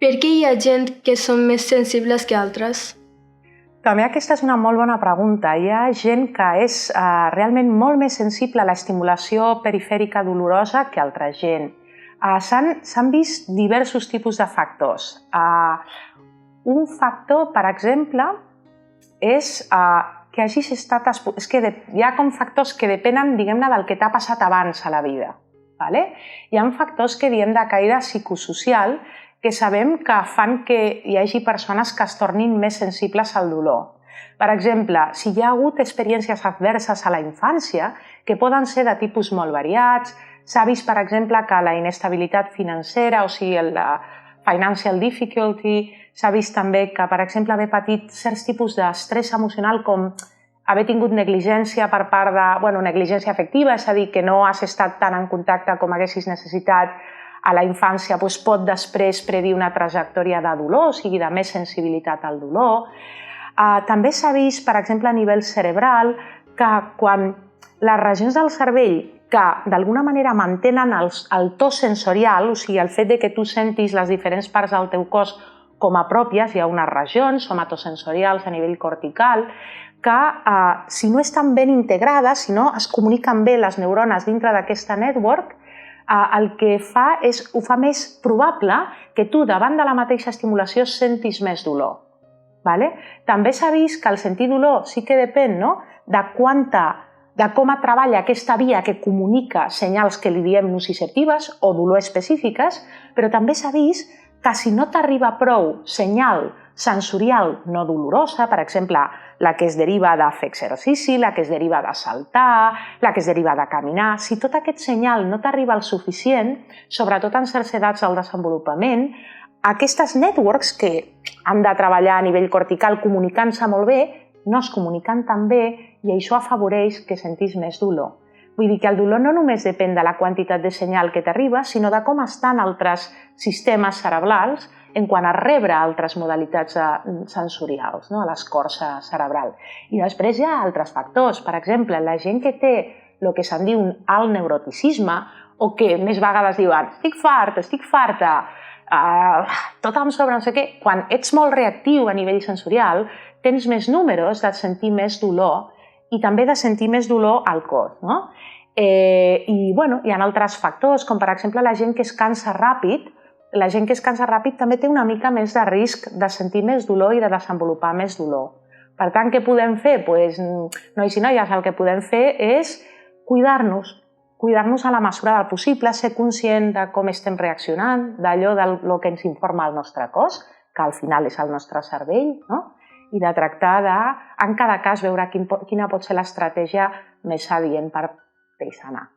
Per què hi ha gent que són més sensibles que altres? També aquesta és una molt bona pregunta. Hi ha gent que és realment molt més sensible a l'estimulació perifèrica dolorosa que altra gent. S'han vist diversos tipus de factors. Un factor, per exemple, és que hagis estat... És que hi ha com factors que depenen, diguem-ne, del que t'ha passat abans a la vida. Hi ha factors que diem de caire psicosocial que sabem que fan que hi hagi persones que es tornin més sensibles al dolor. Per exemple, si hi ha hagut experiències adverses a la infància, que poden ser de tipus molt variats, s'ha vist, per exemple, que la inestabilitat financera, o sigui, la financial difficulty, s'ha vist també que, per exemple, haver patit certs tipus d'estrès emocional com haver tingut negligència per part de... negligència afectiva, és a dir, que no has estat tan en contacte com haguessis necessitat a la infància, pot després predir una trajectòria de dolor, o sigui, de més sensibilitat al dolor. També s'ha vist, per exemple, a nivell cerebral, que quan les regions del cervell que d'alguna manera mantenen el to sensorial, o sigui, el fet que tu sentis les diferents parts del teu cos com a pròpies, hi ha unes regions somatosensorials a nivell cortical, que si no estan ben integrades, si no es comuniquen bé les neurones dintre d'aquesta network, el que fa és, ho fa més probable que tu davant de la mateixa estimulació sentis més dolor. També s'ha vist que el sentir dolor sí que depèn de com treballa aquesta via que comunica senyals que li diem nociceptives o dolor específiques, però també s'ha vist que si no t'arriba prou senyal sensorial no dolorosa, per exemple, la que es deriva de fer exercici, la que es deriva de saltar, la que es deriva de caminar, si tot aquest senyal no t'arriba el suficient, sobretot en certes edats del desenvolupament, aquestes networks que han de treballar a nivell cortical comunicant-se molt bé, no es comuniquen tan bé i això afavoreix que sentis més dolor. Vull dir que el dolor no només depèn de la quantitat de senyal que t'arriba, sinó de com estan altres sistemes cerebrals en quant a rebre altres modalitats sensorials a l'escorça cerebral. I després hi ha altres factors. Per exemple, la gent que té el que se'n diu un alt neuroticisme o que més vegades diuen estic farta, tot em sobra, no sé què. Quan ets molt reactiu a nivell sensorial, tens més números de sentir més dolor i també de sentir més dolor al cos. I hi ha altres factors, com per exemple la gent que es cansa ràpid. La gent que es cansa ràpid també té una mica més de risc de sentir més dolor i de desenvolupar més dolor. Per tant, què podem fer? Nois i noies, el que podem fer és cuidar-nos a la mesura del possible, ser conscient de com estem reaccionant, d'allò que ens informa el nostre cos, que al final és el nostre cervell, i de tractar de, en cada cas, veure quina pot ser l'estratègia més adient per sanar.